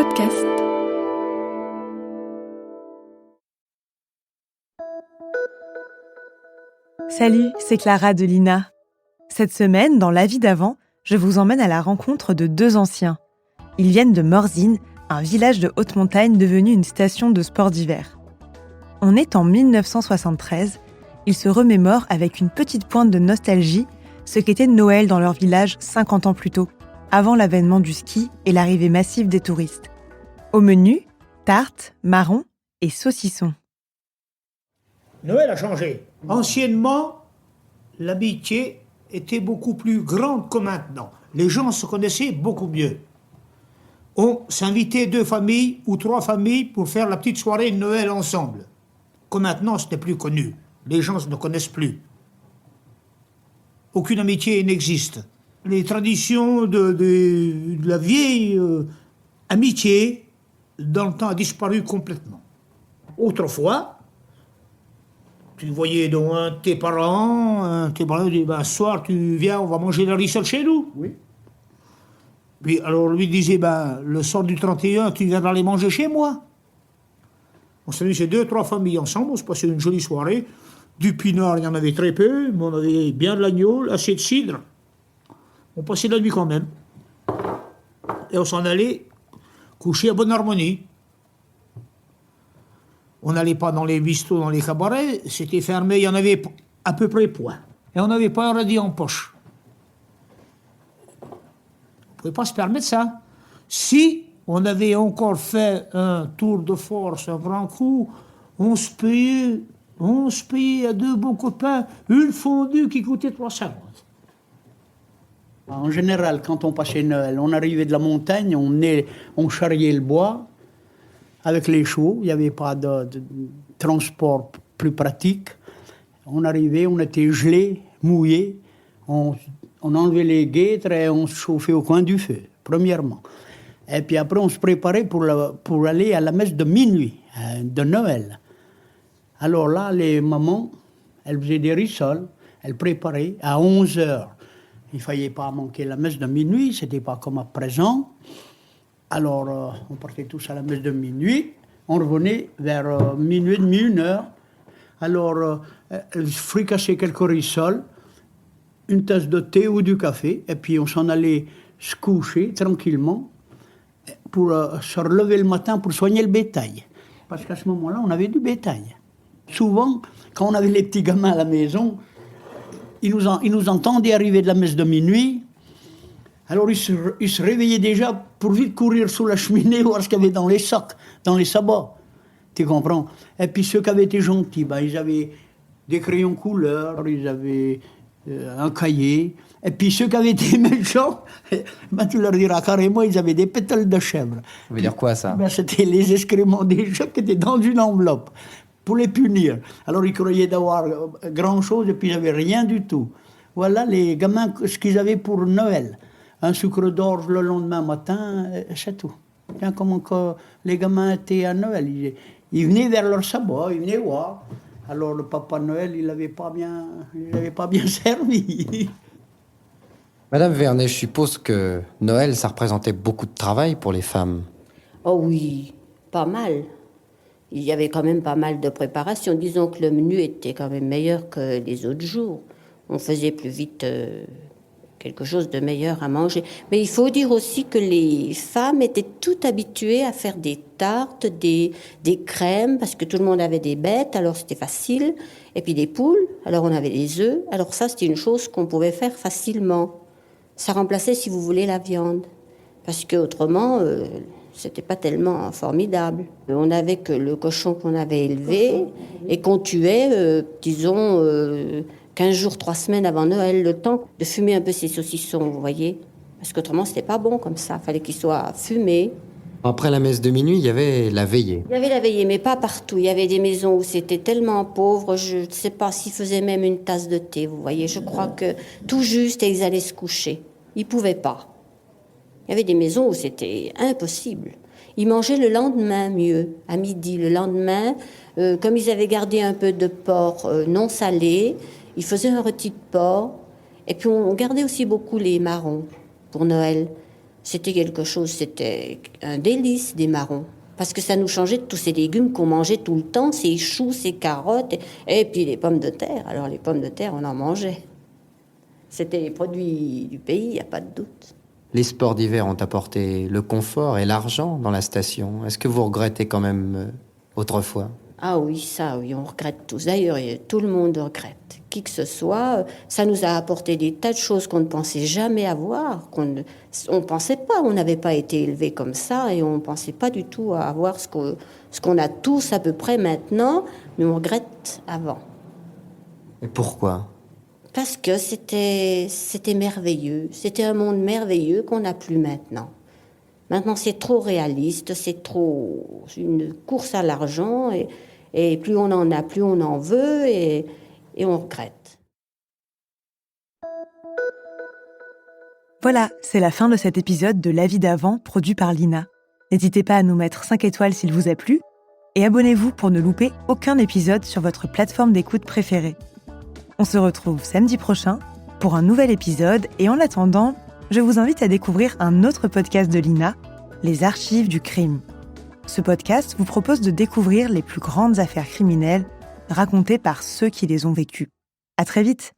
podcast. Salut, c'est Clara de l'INA. Cette semaine, dans La vie d'avant, je vous emmène à la rencontre de deux anciens. Ils viennent de Morzine, un village de haute montagne devenu une station de sport d'hiver. On est en 1973, ils se remémorent avec une petite pointe de nostalgie ce qu'était Noël dans leur village 50 ans plus tôt, avant l'avènement du ski et l'arrivée massive des touristes. Au menu, tartes, marrons et saucissons. Noël a changé. Anciennement, l'amitié était beaucoup plus grande que maintenant. Les gens se connaissaient beaucoup mieux. On s'invitait 2 familles ou 3 familles pour faire la petite soirée de Noël ensemble. Que maintenant, ce n'est plus connu. Les gens ne connaissent plus. Aucune amitié n'existe. Les traditions de la vieille amitié, dans le temps, a disparu complètement. Autrefois, tu voyais donc tes parents disaient, ce soir, tu viens, on va manger la rissole chez nous. Oui. Puis alors lui disait, le soir du 31, tu viendras les manger chez moi. On s'est mis ces 2-3 familles ensemble, on se passait une jolie soirée. Du pinard, il y en avait très peu, mais on avait bien de l'agneau, assez de cidre. On passait la nuit quand même. Et on s'en allait coucher à bonne harmonie. On n'allait pas dans les bistrots, dans les cabarets, c'était fermé, il y en avait à peu près point. Et on n'avait pas un radis en poche. On ne pouvait pas se permettre ça. Si on avait encore fait un tour de force, un grand coup, on se payait à 2 bons copains une fondue qui coûtait 3,50. En général, quand on passait Noël, on arrivait de la montagne, on charriait le bois avec les chevaux. Il n'y avait pas de transport plus pratique. On arrivait, on était gelés, mouillés. On enlevait les guêtres et on se chauffait au coin du feu, premièrement. Et puis après, on se préparait pour aller à la messe de minuit, de Noël. Alors là, les mamans, elles faisaient des rissoles, elles préparaient à 11h. Il ne fallait pas manquer la messe de minuit, ce n'était pas comme à présent. Alors, on partait tous à la messe de minuit, on revenait vers minuit et demi, 1h. Alors, elles fricassaient quelques rissoles, une tasse de thé ou du café, et puis on s'en allait se coucher tranquillement pour se relever le matin pour soigner le bétail. Parce qu'à ce moment-là, on avait du bétail. Souvent, quand on avait les petits gamins à la maison, ils nous entendaient arriver de la messe de minuit. Alors ils se réveillaient déjà pour vite courir sous la cheminée voir ce qu'il y avait dans les sacs, dans les sabots. Tu comprends? Et puis ceux qui avaient été gentils, ils avaient des crayons couleur, ils avaient un cahier. Et puis ceux qui avaient été méchants, tu leur diras carrément, ils avaient des pétales de chèvre. Ça veut dire quoi ça? C'était les excréments des chats qui étaient dans une enveloppe pour les punir. Alors ils croyaient d'avoir grand-chose et puis ils n'avaient rien du tout. Voilà les gamins, ce qu'ils avaient pour Noël. Un sucre d'orge le lendemain matin, c'est tout. Tiens, comment que les gamins étaient à Noël. Ils venaient vers leur sabot, ils venaient voir. Alors le Papa Noël, il n'avait pas bien servi. Madame Vernet, je suppose que Noël, ça représentait beaucoup de travail pour les femmes. Oh oui, pas mal. Il y avait quand même pas mal de préparation. Disons que le menu était quand même meilleur que les autres jours. On faisait plus vite quelque chose de meilleur à manger. Mais il faut dire aussi que les femmes étaient toutes habituées à faire des tartes, des crèmes, parce que tout le monde avait des bêtes, alors c'était facile. Et puis des poules, alors on avait des œufs. Alors ça, c'était une chose qu'on pouvait faire facilement. Ça remplaçait, si vous voulez, la viande. Parce qu'autrement, c'était pas tellement formidable. On n'avait que le cochon qu'on avait élevé et qu'on tuait, 15 jours, 3 semaines avant Noël, le temps de fumer un peu ces saucissons, vous voyez. Parce qu'autrement, c'était pas bon comme ça. Il fallait qu'ils soient fumés. Après la messe de minuit, il y avait la veillée. Il y avait la veillée, mais pas partout. Il y avait des maisons où c'était tellement pauvre, je ne sais pas s'ils faisaient même une tasse de thé, vous voyez. Je crois que tout juste, ils allaient se coucher. Ils ne pouvaient pas. Il y avait des maisons où c'était impossible. Ils mangeaient le lendemain mieux, à midi. Le lendemain, comme ils avaient gardé un peu de porc non salé, ils faisaient un rôti de porc. Et puis on gardait aussi beaucoup les marrons pour Noël. C'était quelque chose, c'était un délice des marrons. Parce que ça nous changeait de tous ces légumes qu'on mangeait tout le temps, ces choux, ces carottes, et puis les pommes de terre. Alors les pommes de terre, on en mangeait. C'était les produits du pays, il n'y a pas de doute. Les sports d'hiver ont apporté le confort et l'argent dans la station. Est-ce que vous regrettez quand même autrefois? Ah oui, ça, oui, on regrette tous. D'ailleurs, tout le monde regrette. Qui que ce soit, ça nous a apporté des tas de choses qu'on ne pensait jamais avoir. On ne pensait pas, on n'avait pas été élevés comme ça et on ne pensait pas du tout à avoir ce qu'on a tous à peu près maintenant, mais on regrette avant. Et pourquoi? Parce que c'était merveilleux. C'était un monde merveilleux qu'on n'a plus maintenant. Maintenant, c'est trop réaliste, c'est une course à l'argent et plus on en a, plus on en veut et on regrette. Voilà, c'est la fin de cet épisode de La vie d'avant produit par Lina. N'hésitez pas à nous mettre 5 étoiles s'il vous a plu et abonnez-vous pour ne louper aucun épisode sur votre plateforme d'écoute préférée. On se retrouve samedi prochain pour un nouvel épisode et en attendant, je vous invite à découvrir un autre podcast de Lina, Les Archives du crime. Ce podcast vous propose de découvrir les plus grandes affaires criminelles racontées par ceux qui les ont vécues. À très vite!